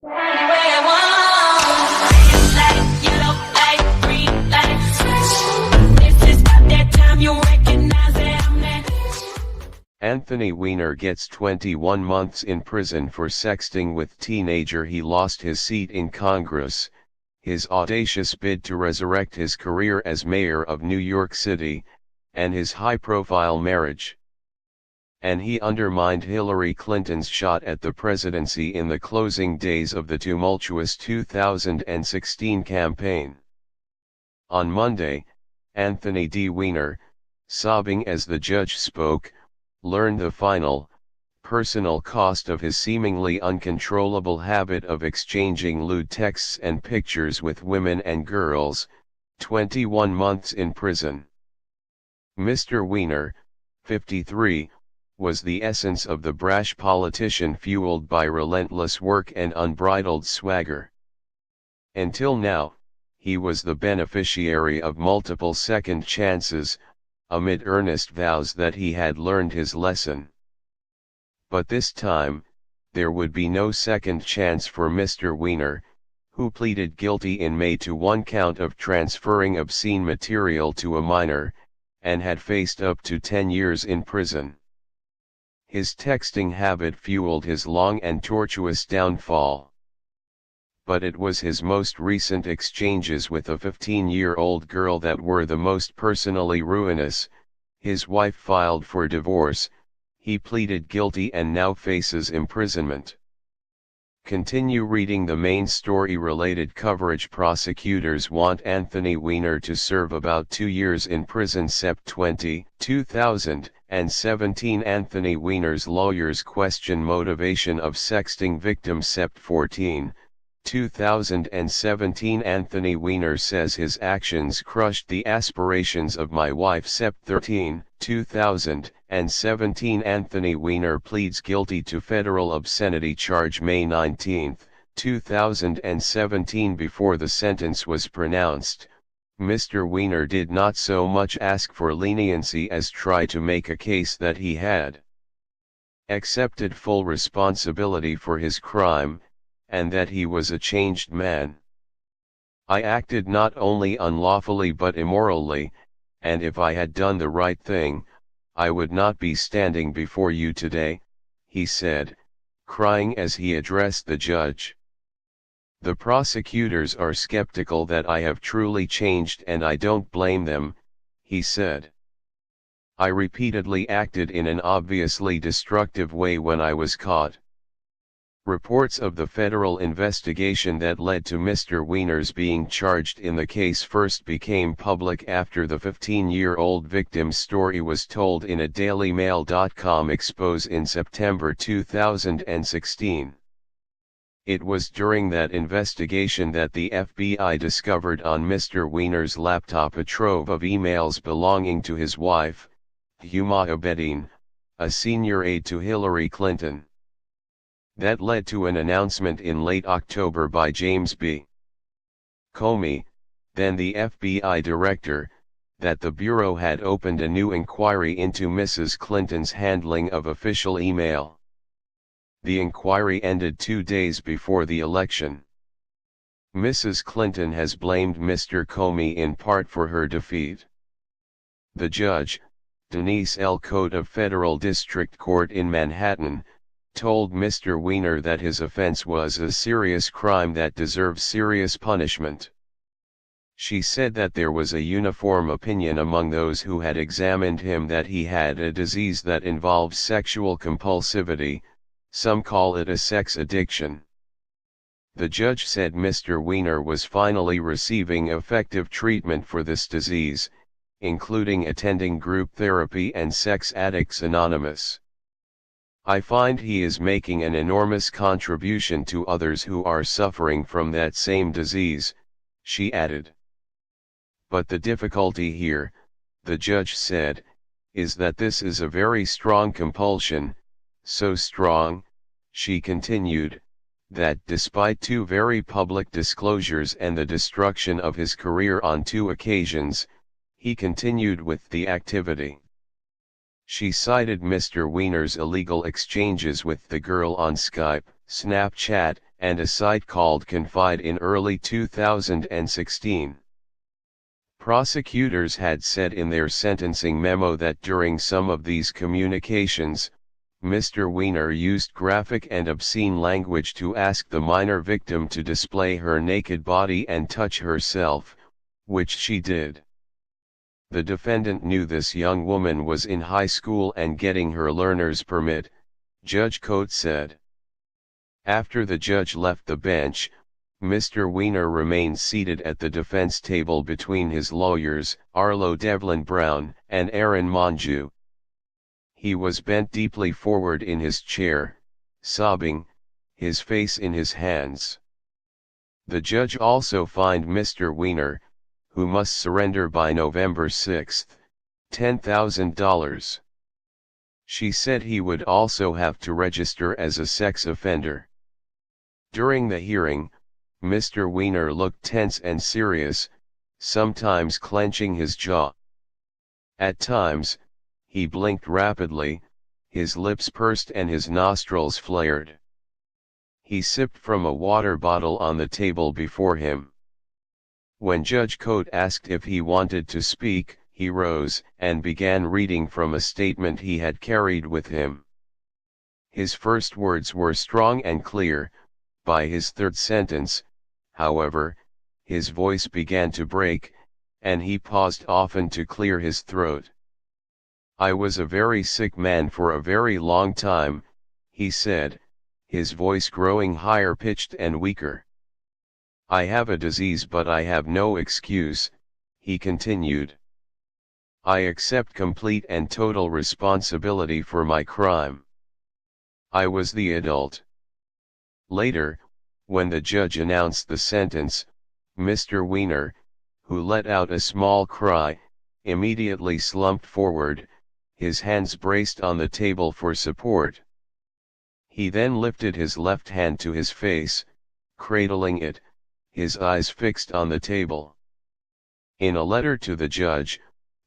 Anthony Weiner gets 21 months in prison for sexting with teenager. He lost his seat in Congress, his audacious bid to resurrect his career as mayor of New York City, and his high-profile marriage. And he undermined Hillary Clinton's shot at the presidency in the closing days of the tumultuous 2016 campaign. On Monday, Anthony D. Weiner, sobbing as the judge spoke, learned the final, personal cost of his seemingly uncontrollable habit of exchanging lewd texts and pictures with women and girls: 21 months in prison. Mr. Weiner, 53, was the essence of the brash politician fueled by relentless work and unbridled swagger. Until now, he was the beneficiary of multiple second chances, amid earnest vows that he had learned his lesson. But this time, there would be no second chance for Mr. Weiner, who pleaded guilty in May to one count of transferring obscene material to a minor, and had faced up to 10 years in prison. His texting habit fueled his long and tortuous downfall. But it was his most recent exchanges with a 15-year-old girl that were the most personally ruinous. His wife filed for divorce, he pleaded guilty and now faces imprisonment. Continue reading the main story-related coverage. Prosecutors want Anthony Weiner to serve about 2 years in prison. Sept 20, 2017. Anthony Weiner's lawyers question motivation of sexting victim. Sept 14, 2017. Anthony Weiner says his actions crushed the aspirations of my wife. Sept 13, 2017. Anthony Weiner pleads guilty to federal obscenity charge. May 19, 2017. Before the sentence was pronounced, Mr. Weiner did not so much ask for leniency as try to make a case that he had accepted full responsibility for his crime, and that he was a changed man. I acted not only unlawfully but immorally, and if I had done the right thing, I would not be standing before you today, he said, crying as he addressed the judge. The prosecutors are skeptical that I have truly changed, and I don't blame them, he said. I repeatedly acted in an obviously destructive way when I was caught. Reports of the federal investigation that led to Mr. Weiner's being charged in the case first became public after the 15-year-old victim's story was told in a DailyMail.com expose in September 2016. It was during that investigation that the FBI discovered on Mr. Weiner's laptop a trove of emails belonging to his wife, Huma Abedin, a senior aide to Hillary Clinton. That led to an announcement in late October by James B. Comey, then the FBI director, that the Bureau had opened a new inquiry into Mrs. Clinton's handling of official email. The inquiry ended 2 days before the election. Mrs. Clinton has blamed Mr. Comey in part for her defeat. The judge, Denise L. Cote of Federal District Court in Manhattan, told Mr. Weiner that his offense was a serious crime that deserves serious punishment. She said that there was a uniform opinion among those who had examined him that he had a disease that involves sexual compulsivity, some call it a sex addiction. The judge said Mr. Weiner was finally receiving effective treatment for this disease, including attending group therapy and Sex Addicts Anonymous. I find he is making an enormous contribution to others who are suffering from that same disease, she added. But the difficulty here, the judge said, is that this is a very strong compulsion, so strong, she continued, that despite 2 very public disclosures and the destruction of his career on 2 occasions, he continued with the activity. She cited Mr. Weiner's illegal exchanges with the girl on Skype, Snapchat, and a site called Confide in early 2016. Prosecutors had said in their sentencing memo that during some of these communications, Mr. Weiner used graphic and obscene language to ask the minor victim to display her naked body and touch herself, which she did. The defendant knew this young woman was in high school and getting her learner's permit, Judge Coate said. After the judge left the bench, Mr. Weiner remained seated at the defense table between his lawyers, Arlo Devlin Brown and Aaron Monju. He was bent deeply forward in his chair, sobbing, his face in his hands. The judge also fined Mr. Weiner, who must surrender by November 6, $10,000. She said he would also have to register as a sex offender. During the hearing, Mr. Weiner looked tense and serious, sometimes clenching his jaw. At times, he blinked rapidly, his lips pursed and his nostrils flared. He sipped from a water bottle on the table before him. When Judge Coate asked if he wanted to speak, he rose and began reading from a statement he had carried with him. His first words were strong and clear. By his third sentence, however, his voice began to break, and he paused often to clear his throat. "I was a very sick man for a very long time," he said, his voice growing higher pitched and weaker. "I have a disease but I have no excuse," he continued. "I accept complete and total responsibility for my crime. I was the adult." Later, when the judge announced the sentence, Mr. Weiner, who let out a small cry, immediately slumped forward, his hands braced on the table for support. He then lifted his left hand to his face, cradling it, his eyes fixed on the table. In a letter to the judge,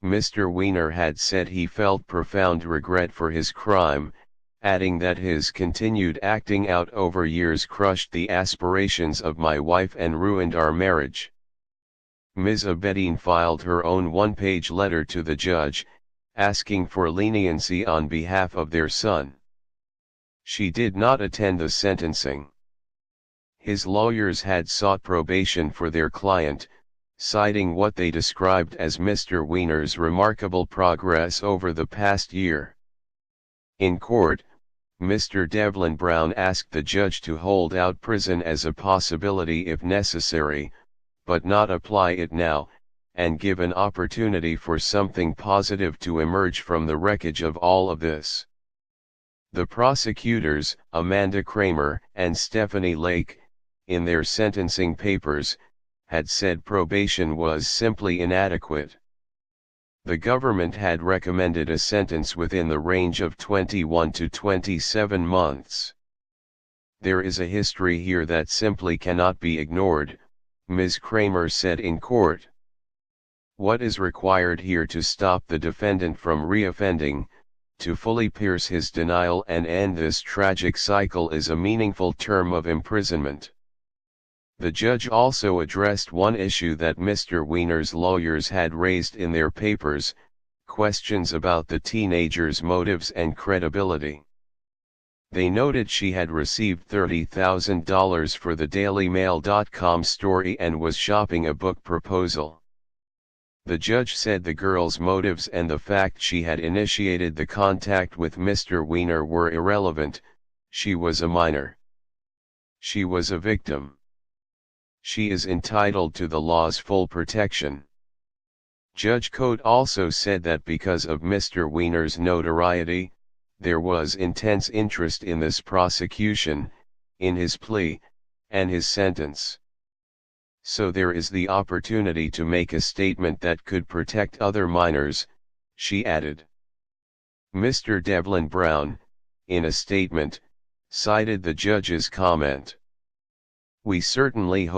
Mr. Weiner had said he felt profound regret for his crime, adding that his continued acting out over years crushed the aspirations of my wife and ruined our marriage. Ms. Abedin filed her own one-page letter to the judge, asking for leniency on behalf of their son. She did not attend the sentencing. His lawyers had sought probation for their client, citing what they described as Mr. Weiner's remarkable progress over the past year. In court, Mr. Devlin Brown asked the judge to hold out prison as a possibility if necessary, but not apply it now, and give an opportunity for something positive to emerge from the wreckage of all of this. The prosecutors, Amanda Kramer and Stephanie Lake, in their sentencing papers, had said probation was simply inadequate. The government had recommended a sentence within the range of 21 to 27 months. "There is a history here that simply cannot be ignored," Ms. Kramer said in court. "What is required here to stop the defendant from reoffending, to fully pierce his denial and end this tragic cycle, is a meaningful term of imprisonment." The judge also addressed one issue that Mr. Weiner's lawyers had raised in their papers, questions about the teenager's motives and credibility. They noted she had received $30,000 for the DailyMail.com story and was shopping a book proposal. The judge said the girl's motives and the fact she had initiated the contact with Mr. Weiner were irrelevant. She was a minor. She was a victim. She is entitled to the law's full protection. Judge Coate also said that because of Mr. Weiner's notoriety, there was intense interest in this prosecution, in his plea, and his sentence. So there is the opportunity to make a statement that could protect other minors, she added. Mr. Devlin Brown, in a statement, cited the judge's comment. "We certainly hope